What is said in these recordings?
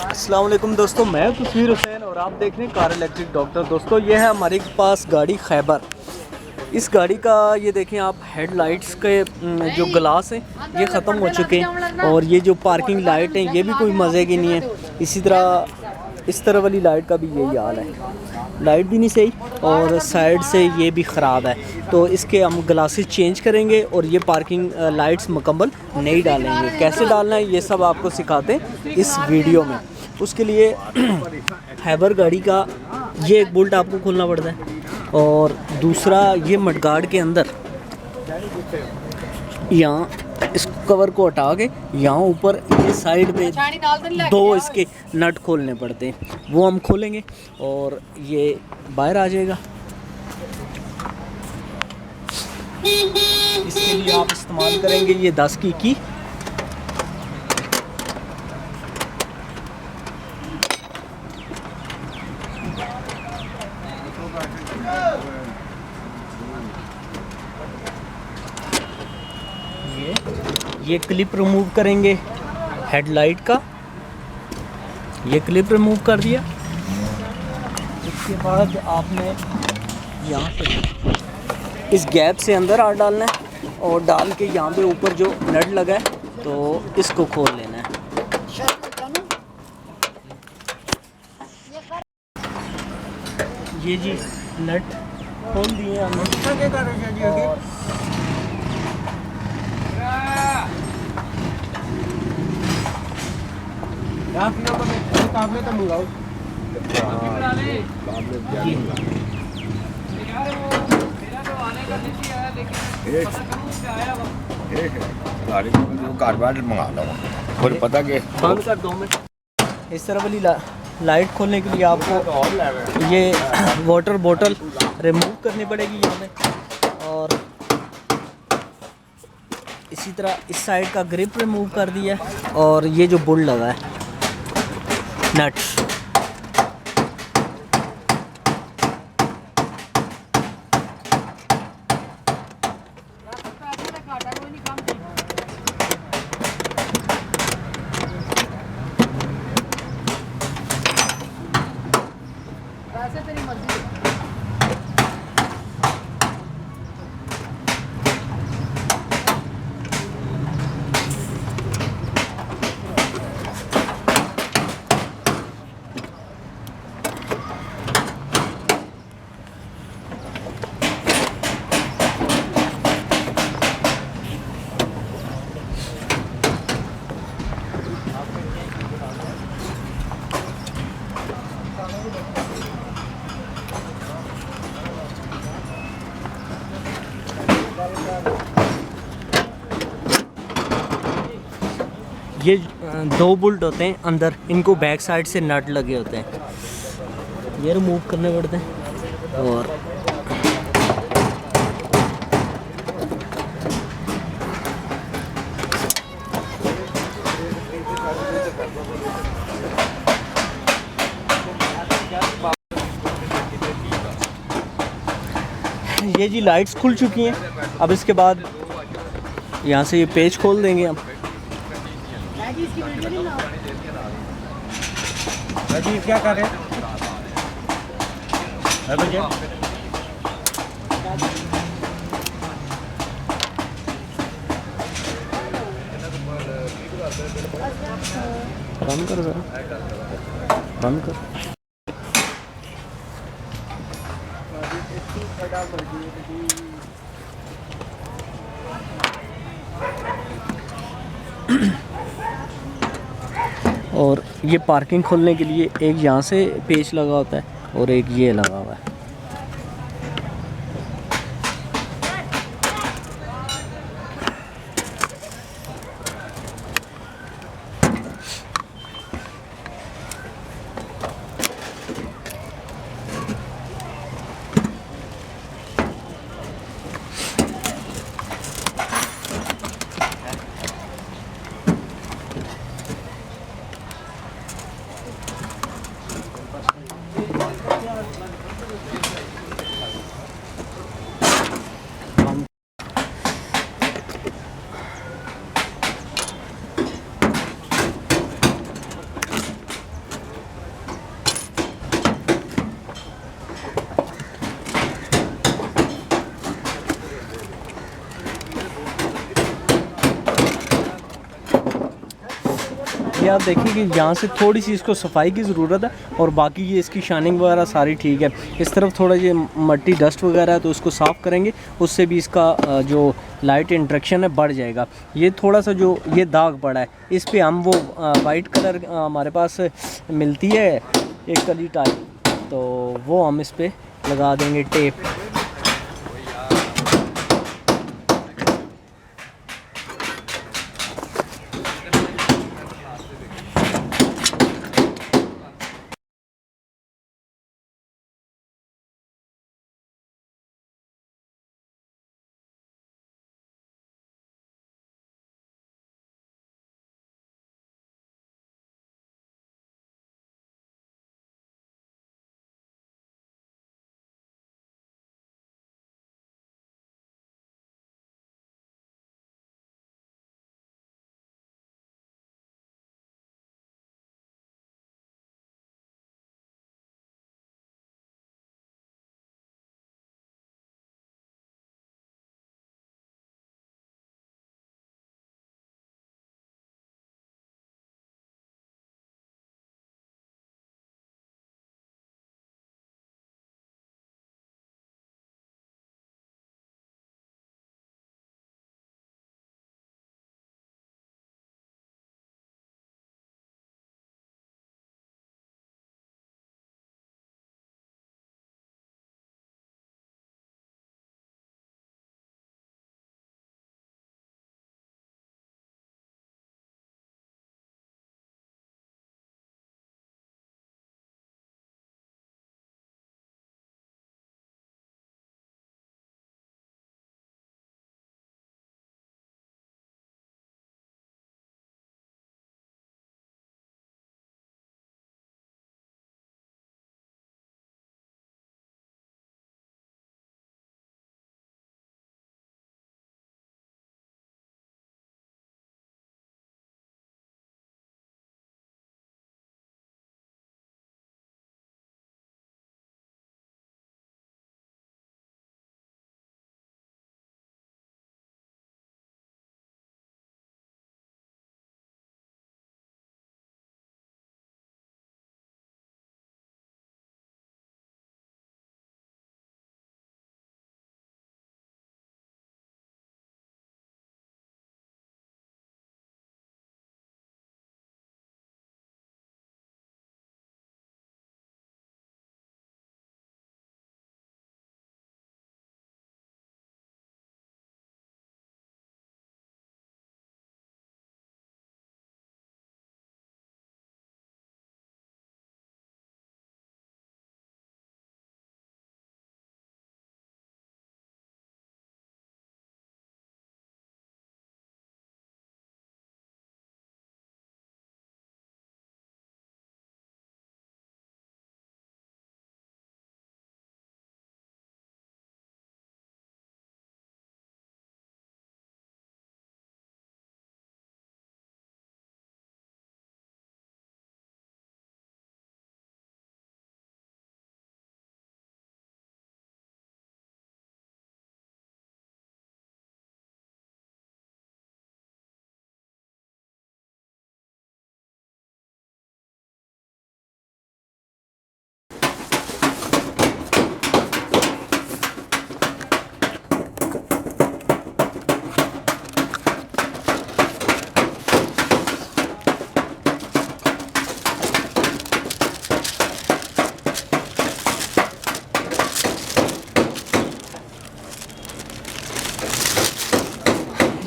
अस्सलाम वालेकुम दोस्तों, मैं तस्वीर हुसैन और आप देख रहे हैं कार इलेक्ट्रिक डॉक्टर। दोस्तों ये है हमारे पास गाड़ी खैबर। इस गाड़ी का ये देखें आप, हेडलाइट्स के जो ग्लास हैं ये ख़त्म हो चुके हैं और ये जो पार्किंग लाइट हैं ये भी कोई मज़े की नहीं है। इसी तरह इस तरह वाली लाइट का भी यही हाल है, लाइट भी नहीं सही और साइड से ये भी ख़राब है। तो इसके हम ग्लासेस चेंज करेंगे और ये पार्किंग लाइट्स मुकम्मल नहीं डालेंगे। कैसे डालना है ये सब आपको सिखाते हैं इस वीडियो में। उसके लिए हैबर गाड़ी का ये एक बोल्ट आपको खोलना पड़ता है और दूसरा ये मडगार्ड के अंदर यहाँ इस कवर को हटा के यहाँ ऊपर ये साइड में दो इसके नट खोलने पड़ते हैं, वो हम खोलेंगे और ये बाहर आ जाएगा। इसके लिए आप इस्तेमाल करेंगे ये 10 की। ये क्लिप रिमूव करेंगे हेडलाइट का, ये क्लिप रिमूव कर दिया। इसके बाद आपने यहाँ से इस गैप से अंदर हाथ डालना है और डाल के यहाँ पे ऊपर जो नट लगा है तो इसको खोल लेना है। ये जी नट खोल दिए हमने। और पता के बंद कर दो मैं। इस तरह वाली लाइट खोलने के लिए आपको ये वाटर बोतल रिमूव करनी पड़ेगी यहाँ पे और इसी तरह इस साइड का ग्रिप रिमूव कर दिया है और ये जो बुल लगा है नट, तेरी मर्जी है। ये दो बोल्ट होते हैं अंदर, इनको बैक साइड से नट लगे होते हैं, ये रिमूव करने पड़ते हैं। और ये जी लाइट्स खुल चुकी हैं। अब इसके बाद यहाँ से ये पेज खोल देंगे हम। राजीव क्या कर रहे हैं? बंद कर जरा, बंद कर। और ये पार्किंग खोलने के लिए एक यहाँ से पेच लगा होता है और एक ये लगा हुआ है। ये आप देखिए कि यहाँ से थोड़ी सी इसको सफाई की ज़रूरत है और बाकी ये इसकी शाइनिंग वगैरह सारी ठीक है। इस तरफ थोड़ा ये मट्टी डस्ट वगैरह है तो उसको साफ़ करेंगे, उससे भी इसका जो लाइट इंट्रैक्शन है बढ़ जाएगा। ये थोड़ा सा जो ये दाग पड़ा है इस पे हम वो वाइट कलर हमारे पास मिलती है एक कली टाइप, तो वो हम इस पे लगा देंगे टेप।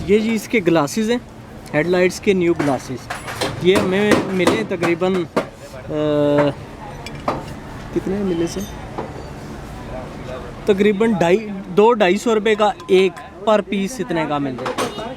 ये जी इसके ग्लासेस हैं, हेडलाइट्स के न्यू ग्लासेस। ये हमें मिले तकरीबन कितने मिले से तकरीबन 200-250 रुपये का एक पर पीस इतने का मिल जाता है।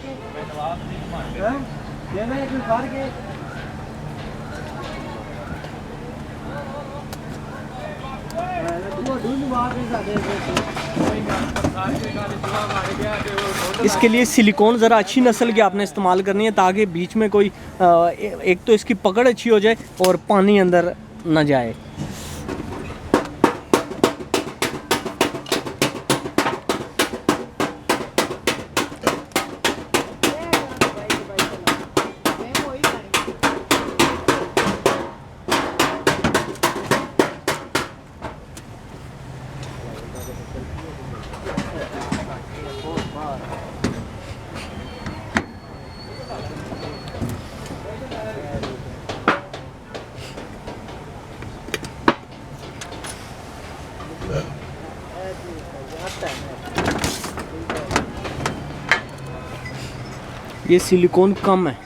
इसके लिए सिलिकॉन ज़रा अच्छी नस्ल की आपने इस्तेमाल करनी है ताकि बीच में कोई एक तो इसकी पकड़ अच्छी हो जाए और पानी अंदर न जाए। ये सिलिकॉन कम है,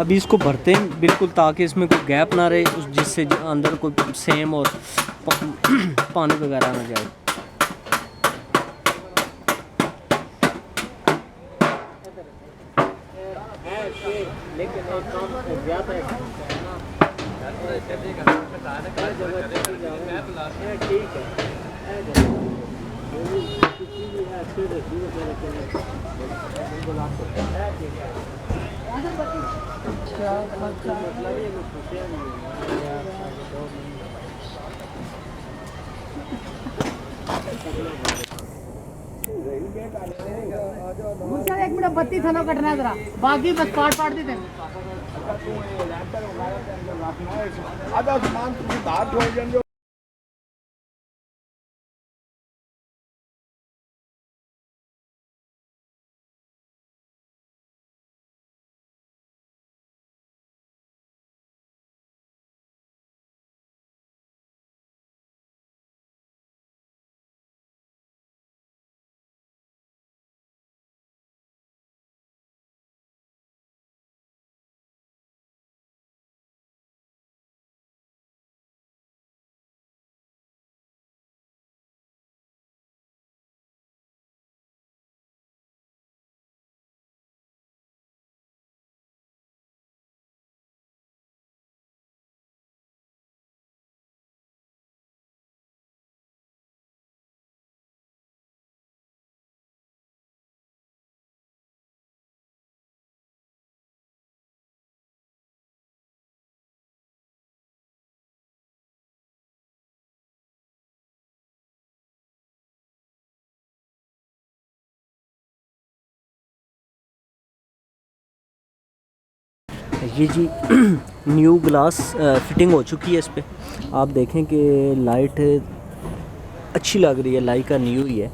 अभी इसको भरते हैं बिल्कुल ताकि इसमें कोई गैप ना रहे, जिससे अंदर कोई सेम और पानी वगैरह ना जाए। मुझसे 1 मिनट बत्ती थाना कटना है जरा, बाकी बस पाट देते आधा सामान तुम्हें बात हो जाएंगे। ये जी न्यू ग्लास फिटिंग हो चुकी है इस पे। आप देखें कि लाइट अच्छी लग रही है, लाइका न्यू ही है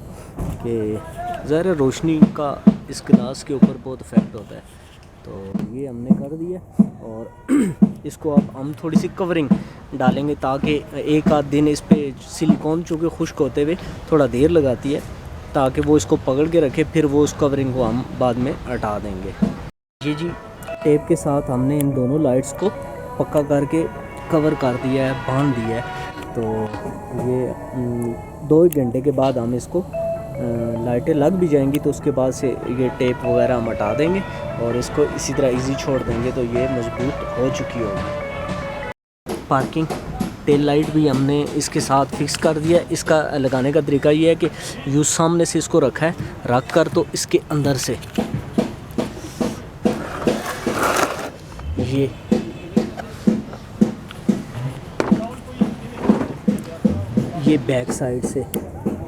कि ज़रा रोशनी का इस ग्लास के ऊपर बहुत इफेक्ट होता है। तो ये हमने कर दिया और इसको अब हम थोड़ी सी कवरिंग डालेंगे ताकि एक आध दिन इस पे सिलिकॉन चूँकि खुश्क होते हुए थोड़ा देर लगाती है, ताकि वो इसको पकड़ के रखे, फिर वो उस कवरिंग को हम बाद में हटा देंगे। ये जी टेप के साथ हमने इन दोनों लाइट्स को पक्का करके कवर कर दिया है, बांध दिया है। तो ये 2 घंटे के बाद हम इसको लाइटें लग भी जाएंगी तो उसके बाद से ये टेप वगैरह हम हटा देंगे और इसको इसी तरह इजी छोड़ देंगे तो ये मजबूत हो चुकी होगी। पार्किंग टेल लाइट भी हमने इसके साथ फिक्स कर दिया। इसका लगाने का तरीका ये है कि यूँ सामने से इसको रखा है, रख कर तो इसके अंदर से ये बैक साइड से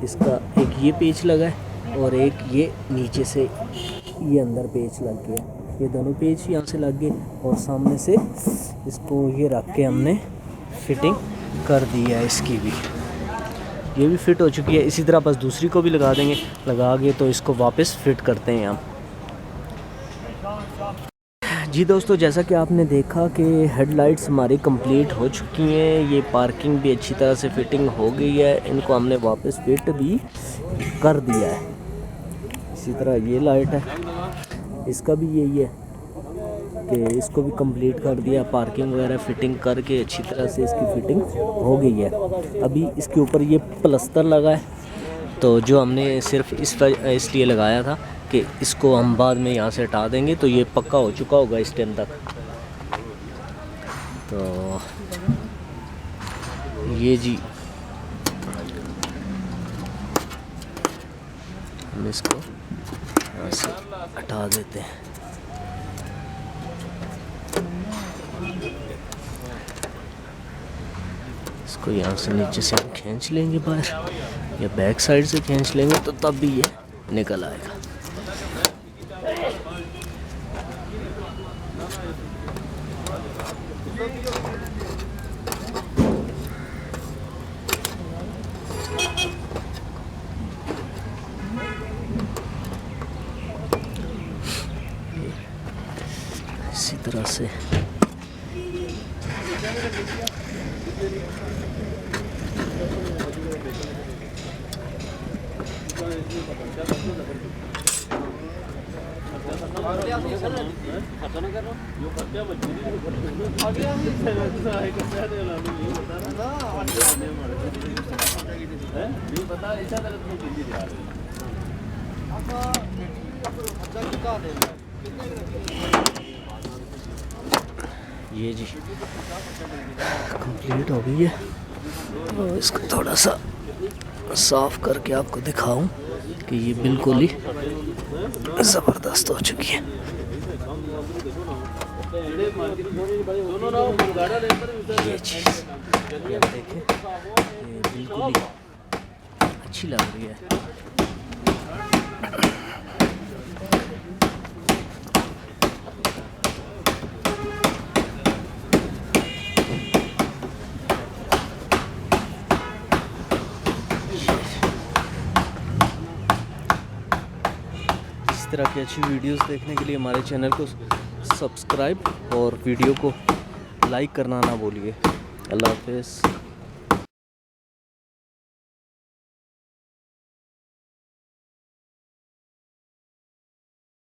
इसका एक ये पेच लगा है और एक ये नीचे से ये अंदर पेच लग गया। ये दोनों पेच यहाँ से लग गए और सामने से इसको ये रख के हमने फिटिंग कर दी है। इसकी भी ये भी फिट हो चुकी है। इसी तरह बस दूसरी को भी लगा देंगे, लगा के तो इसको वापस फिट करते हैं हम। जी दोस्तों, जैसा कि आपने देखा कि हेडलाइट्स हमारी कंप्लीट हो चुकी हैं, ये पार्किंग भी अच्छी तरह से फिटिंग हो गई है, इनको हमने वापस फिट भी कर दिया है। इसी तरह ये लाइट है, इसका भी यही है कि इसको भी कंप्लीट कर दिया, पार्किंग वगैरह फिटिंग करके अच्छी तरह से इसकी फिटिंग हो गई है। अभी इसके ऊपर ये प्लस्तर लगा है, तो जो हमने सिर्फ इसलिए लगाया था कि इसको हम बाद में यहाँ से हटा देंगे तो ये पक्का हो चुका होगा इस टाइम तक। तो ये जी हम इसको यहाँ से हटा देते हैं। इसको यहाँ से नीचे से हम खींच लेंगे बाहर या बैक साइड से खींच लेंगे तो तब भी ये निकल आएगा। इसी तरह से ये जी कंप्लीट हो गई है। और इसको थोड़ा सा साफ करके आपको दिखाऊं कि ये बिल्कुल ही ज़बरदस्त हो चुकी है। ये चीज़ ये आप देखें, ये बिल्कुल ही अच्छी लग रही है। इस तरह की अच्छी वीडियोस देखने के लिए हमारे चैनल को सब्सक्राइब और वीडियो को लाइक करना ना भूलिए। अल्लाह हाफ़िज़।